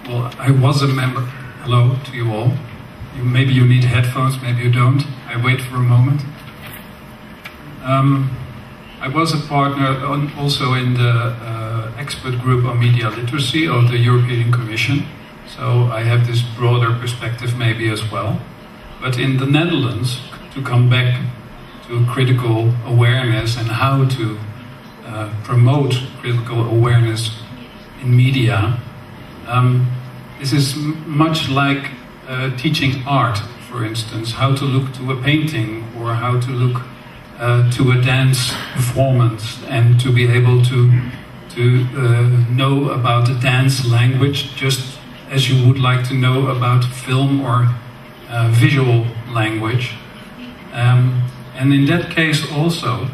Well, I was a member. Hello to you all. Maybe you need headphones, maybe you don't. I wait for a moment. I was a partner also in the expert group on media literacy of the European Commission. So I have this broader perspective maybe as well. But in the Netherlands, to come back to critical awareness and how to promote critical awareness in media, this is much like teaching art, for instance, how to look to a painting or how to look to a dance performance and to be able to know about the dance language just as you would like to know about film or visual language. And in that case also,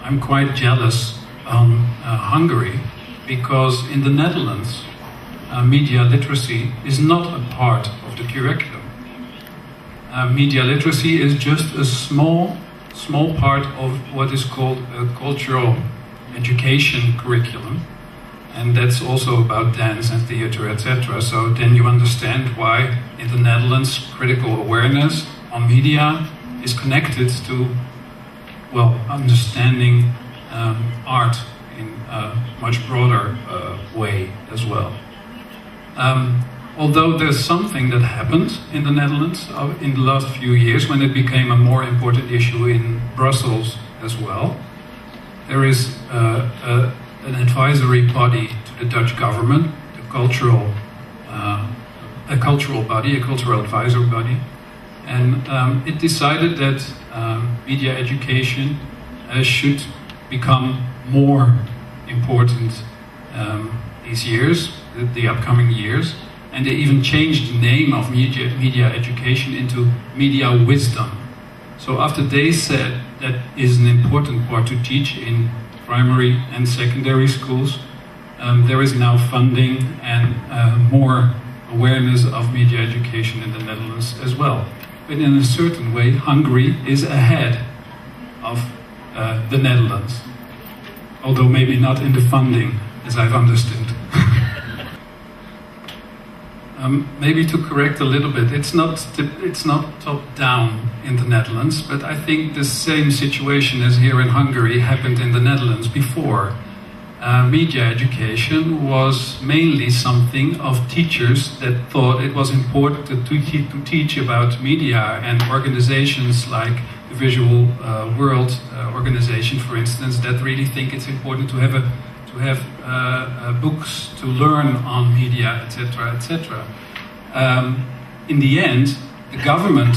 I'm quite jealous on Hungary, because in the Netherlands, media literacy is not a part of the curriculum. Media literacy is just a small part of what is called a cultural education curriculum, and that's also about dance and theater, etc. So then you understand why in the Netherlands critical awareness on media is connected to, well, understanding art in a much broader way as well. Although there's something that happened in the Netherlands in the last few years when it became a more important issue in Brussels as well. There is an advisory body to the Dutch government, a cultural body, a cultural advisory body, and it decided that media education should become more important these years, the upcoming years. And they even changed the name of media education into media wisdom. So after they said that is an important part to teach in primary and secondary schools, there is now funding and more awareness of media education in the Netherlands as well. But in a certain way, Hungary is ahead of the Netherlands. Although maybe not in the funding, as I've understood. Maybe to correct a little bit, it's not top down in the Netherlands, but I think the same situation as here in Hungary happened in the Netherlands before. Media education was mainly something of teachers that thought it was important to teach about media, and organizations like the Visual World organization, for instance, that really think it's important to have books to learn on media, etc., etc. In the end, the government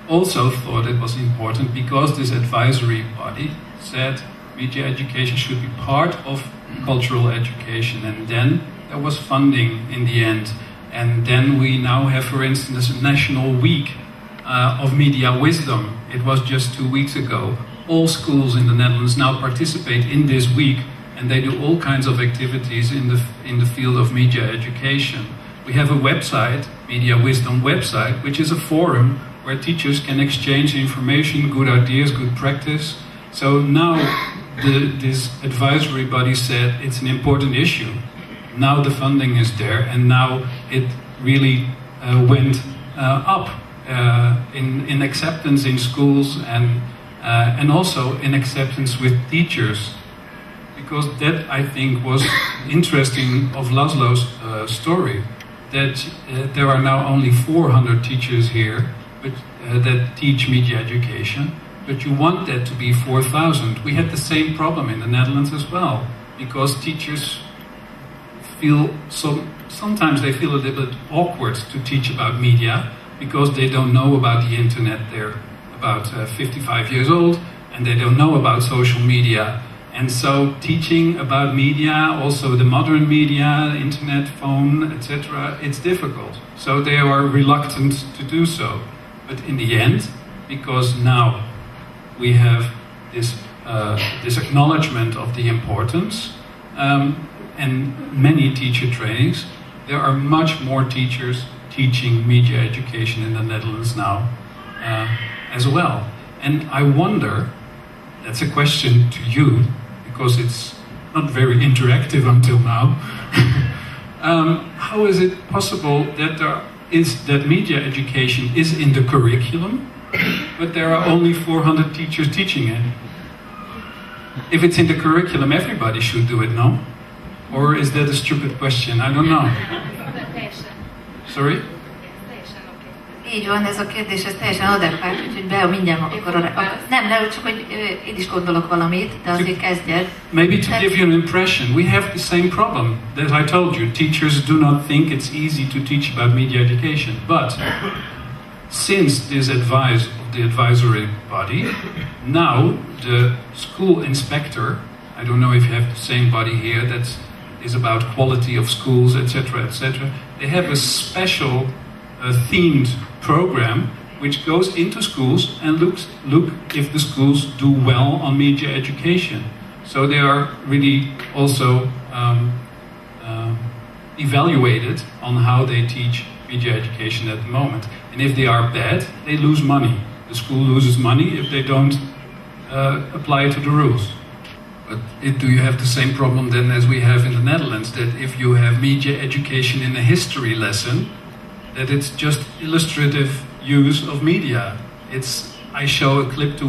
also thought it was important because this advisory body said media education should be part of cultural education, and then there was funding in the end. And then we now have, for instance, a national week of media wisdom. It was just 2 weeks ago. All schools in the Netherlands now participate in this week, and they do all kinds of activities in the field of media education. We have a website, Media Wisdom website, which is a forum where teachers can exchange information, good ideas, good practice. So now this advisory body said it's an important issue. Now the funding is there, and now it really went up in acceptance in schools and also in acceptance with teachers. Because that, I think, was interesting of Laszlo's story, that there are now only 400 teachers here that teach media education, but you want that to be 4,000. We had the same problem in the Netherlands as well, because teachers feel sometimes they feel a little bit awkward to teach about media, because they don't know about the internet. They're about 55 years old, and they don't know about social media. And so teaching about media, also the modern media, internet, phone, etc., it's difficult. So they are reluctant to do so. But in the end, because now we have this acknowledgement of the importance and many teacher trainings, there are much more teachers teaching media education in the Netherlands now as well. And I wonder, that's a question to you, because it's not very interactive until now. How is it possible that that media education is in the curriculum, but there are only 400 teachers teaching it? If it's in the curriculum, everybody should do it, no? Or is that a stupid question? I don't know. Sorry? Így van, ez a kérdés, ez teljesen adekvát, úgyhogy mindjárt akkor nem, csak hogy én is gondolok valamit, de azért kezdjed. Maybe to give you an impression, we have the same problem that I told you. Teachers do not think it's easy to teach about media education. But since this advice of the advisory body, now the school inspector, I don't know if you have the same body here that is about quality of schools, etc., etc. They have a special themed program which goes into schools and look if the schools do well on media education. So they are really also evaluated on how they teach media education at the moment. And if they are bad, they lose money. The school loses money if they don't apply to the rules. But do you have the same problem then as we have in the Netherlands, that if you have media education in a history lesson, that it's just illustrative use of media? I show a clip to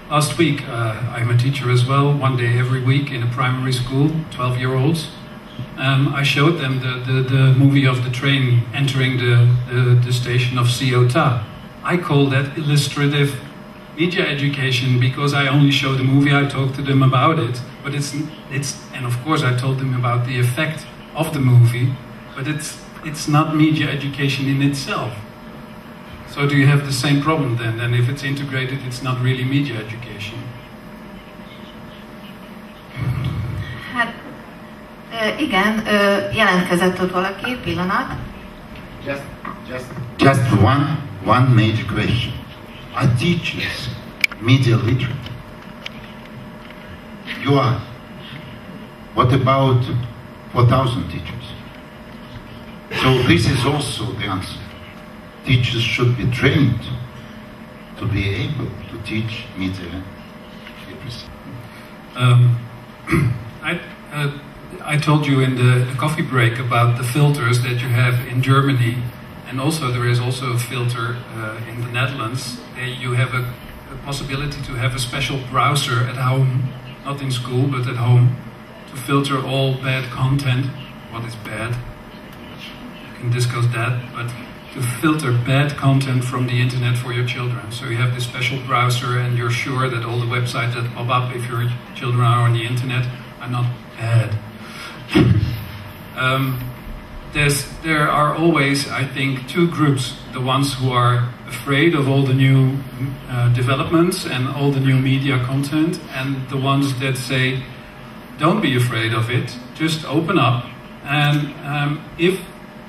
last week, I'm a teacher as well, one day every week in a primary school, 12-year-olds. I showed them the movie of the train entering the station of Ceuta. I call that illustrative media education because I only show the movie, I talk to them about it. But and of course I told them about the effect of the movie, but it's not media education in itself. So do you have the same problem then? And if it's integrated, it's not really media education. Hát, igen, jelentkezett ott valaki, pillanat. Just one major question. Are teachers media literate? You are. What about 4,000 teachers? So this is also the answer. Teachers should be trained to be able to teach media literacy. I told you in the coffee break about the filters that you have in Germany, and also there is also a filter in the Netherlands. You have a possibility to have a special browser at home, not in school but at home, to filter all bad content. What is bad? You can discuss that, but to filter bad content from the internet for your children. So you have this special browser and you're sure that all the websites that pop up if your children are on the internet are not bad. There are always, I think, two groups. The ones who are afraid of all the new developments and all the new media content, and the ones that say, don't be afraid of it, just open up. And if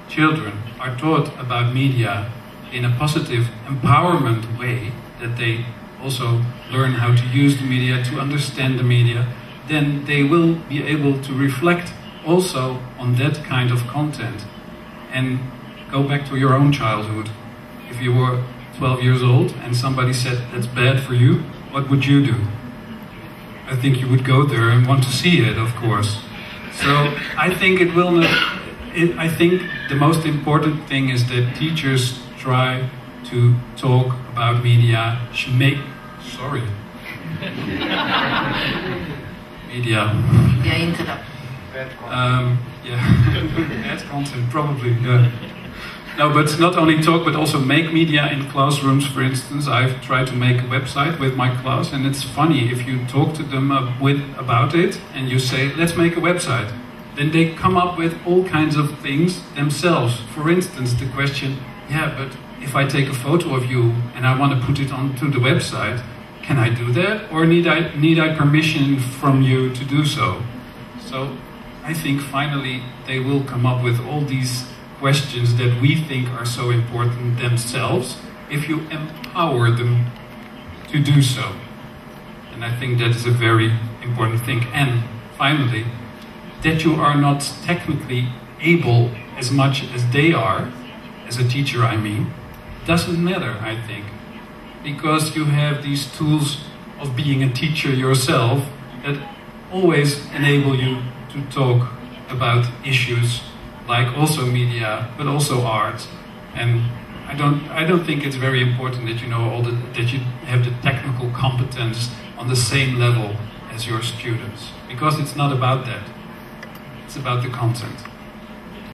children are taught about media in a positive empowerment way, that they also learn how to use the media, to understand the media, then they will be able to reflect also on that kind of content. And go back to your own childhood. If you were 12 years old and somebody said that's bad for you, what would you do? I think you would go there and want to see it, of course. So I think it will not. I think the most important thing is that teachers try to talk about media. Media. Yeah, interrupt. Bad content, probably. Yeah. No, but not only talk, but also make media in classrooms. For instance, I've tried to make a website with my class, and it's funny if you talk to them about it and you say, "Let's make a website." Then they come up with all kinds of things themselves. For instance, the question, "Yeah, but if I take a photo of you and I want to put it onto the website, can I do that, or need I permission from you to do so?" So I think finally they will come up with all these questions that we think are so important themselves if you empower them to do so. And I think that is a very important thing. And finally, that you are not technically able as much as they are, as a teacher I mean, doesn't matter, I think. Because you have these tools of being a teacher yourself that always enable you to talk about issues like also media, but also art. And I don't think it's very important that you know that you have the technical competence on the same level as your students, because it's not about that. It's about the content.